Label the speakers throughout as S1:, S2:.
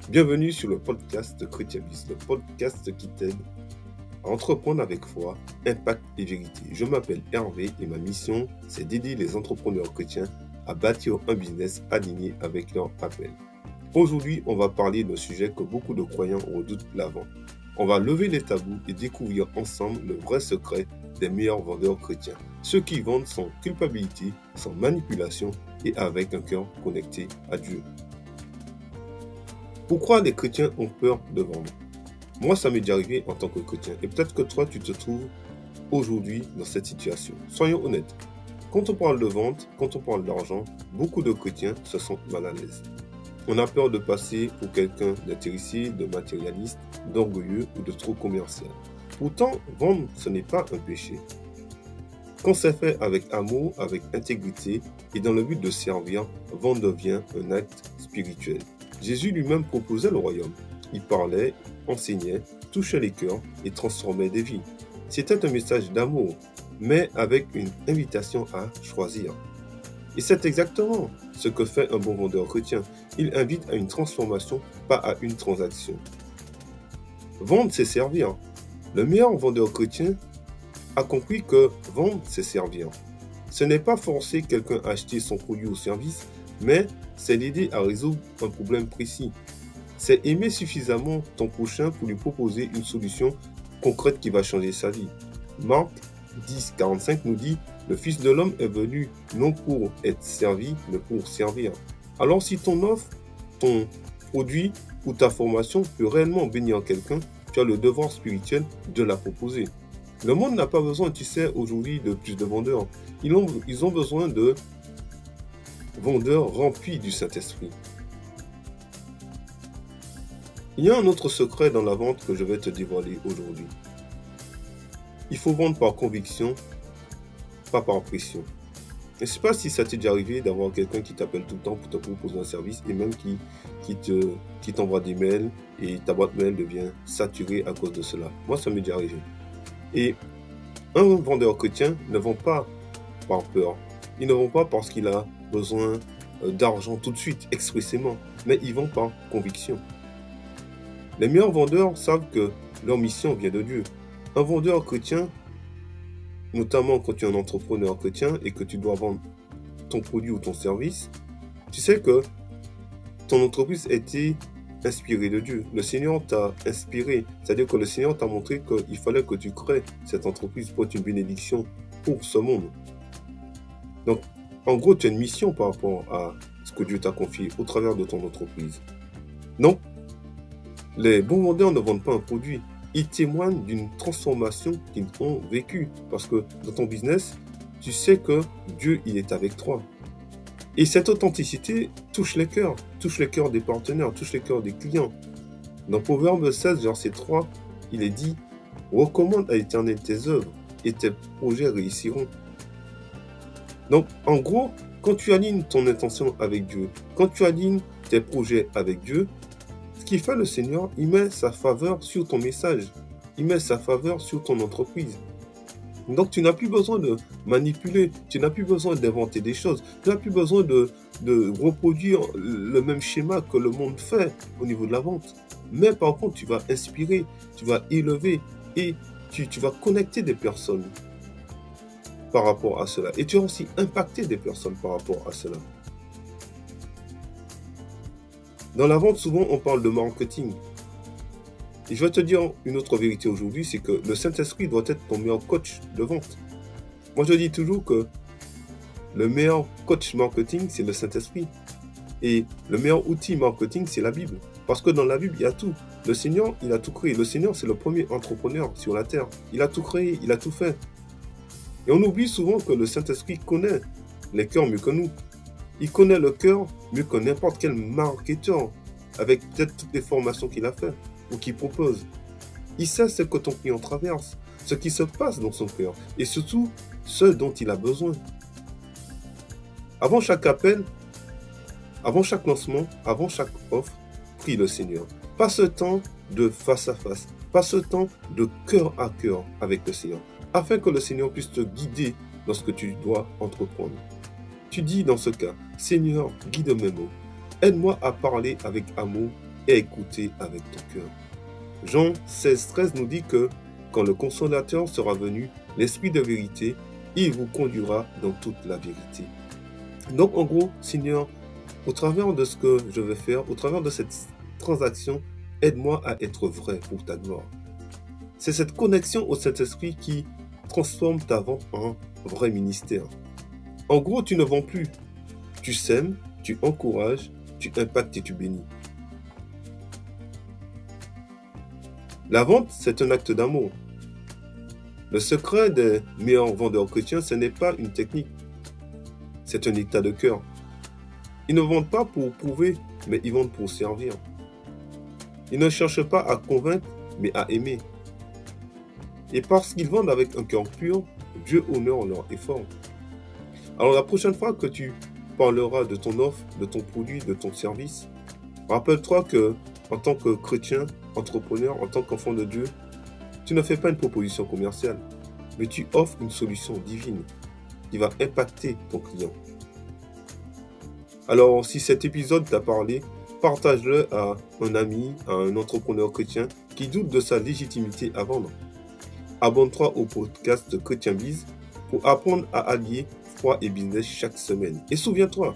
S1: Bienvenue sur le podcast Chrétienvis, le podcast qui t'aide à entreprendre avec foi, impact et vérité. Je m'appelle Hervé et ma mission, c'est d'aider les entrepreneurs chrétiens à bâtir un business aligné avec leur appel. Aujourd'hui, on va parler d'un sujet que beaucoup de croyants redoutent, la vente. On va lever les tabous et découvrir ensemble le vrai secret des meilleurs vendeurs chrétiens. Ceux qui vendent sans culpabilité, sans manipulation et avec un cœur connecté à Dieu. Pourquoi les chrétiens ont peur de vendre? Moi, ça m'est déjà arrivé en tant que chrétien. Et peut-être que toi, tu te trouves aujourd'hui dans cette situation. Soyons honnêtes. Quand on parle de vente, quand on parle d'argent, beaucoup de chrétiens se sentent mal à l'aise. On a peur de passer pour quelqu'un d'intéressé, de matérialiste, d'orgueilleux ou de trop commercial. Pourtant, vendre, ce n'est pas un péché. Quand c'est fait avec amour, avec intégrité et dans le but de servir, vendre devient un acte spirituel. Jésus lui-même proposait le royaume. Il parlait, enseignait, touchait les cœurs et transformait des vies. C'était un message d'amour, mais avec une invitation à choisir. Et c'est exactement ce que fait un bon vendeur chrétien. Il invite à une transformation, pas à une transaction. Vendre, c'est servir. Le meilleur vendeur chrétien a compris que vendre, c'est servir. Ce n'est pas forcer quelqu'un à acheter son produit ou service, mais c'est l'aider à résoudre un problème précis. C'est aimer suffisamment ton prochain pour lui proposer une solution concrète qui va changer sa vie. Marc 10,45 nous dit « Le Fils de l'homme est venu non pour être servi, mais pour servir ». Alors si ton offre, ton produit ou ta formation peut réellement bénir quelqu'un, tu as le devoir spirituel de la proposer. Le monde n'a pas besoin, tu sais, aujourd'hui de plus de vendeurs. Ils ont besoin de vendeurs remplis du Saint-Esprit. Il y a un autre secret dans la vente que je vais te dévoiler aujourd'hui. Il faut vendre par conviction, pas par pression. Je ne sais pas si ça t'est déjà arrivé d'avoir quelqu'un qui t'appelle tout le temps pour te proposer un service et même qui t'envoie des mails et ta boîte mail devient saturée à cause de cela. Moi, ça m'est déjà arrivé. Et un vendeur chrétien ne vend pas par peur. Il ne vend pas parce qu'il a besoin d'argent tout de suite, expressément, mais il vend par conviction. Les meilleurs vendeurs savent que leur mission vient de Dieu. Un vendeur chrétien, notamment quand tu es un entrepreneur chrétien et que tu dois vendre ton produit ou ton service, tu sais que ton entreprise a été inspirée de Dieu. Le Seigneur t'a inspiré, c'est-à-dire que le Seigneur t'a montré qu'il fallait que tu crées cette entreprise pour être une bénédiction pour ce monde. Donc, en gros, tu as une mission par rapport à ce que Dieu t'a confié au travers de ton entreprise. Donc, les bons vendeurs ne vendent pas un produit. Ils témoignent d'une transformation qu'ils ont vécue. Parce que dans ton business, tu sais que Dieu, il est avec toi. Et cette authenticité touche les cœurs des partenaires, touche les cœurs des clients. Dans Proverbe 16, verset 3, il est dit « Recommande à l'Éternel tes œuvres et tes projets réussiront. » Donc, en gros, quand tu alignes ton intention avec Dieu, quand tu alignes tes projets avec Dieu, ce qu'il fait le Seigneur, il met sa faveur sur ton message. Il met sa faveur sur ton entreprise. Donc, tu n'as plus besoin de manipuler, tu n'as plus besoin d'inventer des choses, tu n'as plus besoin de reproduire le même schéma que le monde fait au niveau de la vente. Mais par contre, tu vas inspirer, tu vas élever et tu vas connecter des personnes par rapport à cela. Et tu vas aussi impacter des personnes par rapport à cela. Dans la vente, souvent, on parle de marketing. Et je vais te dire une autre vérité aujourd'hui, c'est que le Saint-Esprit doit être ton meilleur coach de vente. Moi, je dis toujours que le meilleur coach marketing, c'est le Saint-Esprit. Et le meilleur outil marketing, c'est la Bible. Parce que dans la Bible, il y a tout. Le Seigneur, il a tout créé. Le Seigneur, c'est le premier entrepreneur sur la terre. Il a tout créé, il a tout fait. Et on oublie souvent que le Saint-Esprit connaît les cœurs mieux que nous. Il connaît le cœur mieux que n'importe quel marketeur, avec peut-être toutes les formations qu'il a fait ou qu'il propose. Il sait ce que ton client traverse, ce qui se passe dans son cœur, et surtout ce dont il a besoin. Avant chaque appel, avant chaque lancement, avant chaque offre, prie le Seigneur. Passe ce temps de face à face, passe ce temps de cœur à cœur avec le Seigneur, afin que le Seigneur puisse te guider dans ce que tu dois entreprendre. Tu dis dans ce cas, Seigneur, guide mes mots. Aide-moi à parler avec amour et écouter avec ton cœur. Jean 16,13 nous dit que quand le Consolateur sera venu, l'Esprit de vérité, il vous conduira dans toute la vérité. Donc en gros, Seigneur, au travers de ce que je vais faire, au travers de cette transaction, aide-moi à être vrai pour ta gloire. C'est cette connexion au Saint-Esprit qui transforme ta vente en vrai ministère. En gros, tu ne vends plus. Tu sèmes, tu encourages, tu impactes et tu bénis. La vente, c'est un acte d'amour. Le secret des meilleurs vendeurs chrétiens, ce n'est pas une technique. C'est un état de cœur. Ils ne vendent pas pour prouver, mais ils vendent pour servir. Ils ne cherchent pas à convaincre, mais à aimer. Et parce qu'ils vendent avec un cœur pur, Dieu honore leur effort. Alors la prochaine fois que tu parleras de ton offre, de ton produit, de ton service, rappelle-toi que, en tant que chrétien, entrepreneur, en tant qu'enfant de Dieu, tu ne fais pas une proposition commerciale, mais tu offres une solution divine qui va impacter ton client. Alors, si cet épisode t'a parlé, partage-le à un ami, à un entrepreneur chrétien qui doute de sa légitimité à vendre. Abonne-toi au podcast Chrétien Biz pour apprendre à allier foi et business chaque semaine. Et souviens-toi,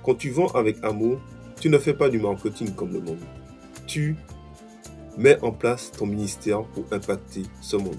S1: quand tu vends avec amour, tu ne fais pas du marketing comme le monde. Tu mets en place ton ministère pour impacter ce monde.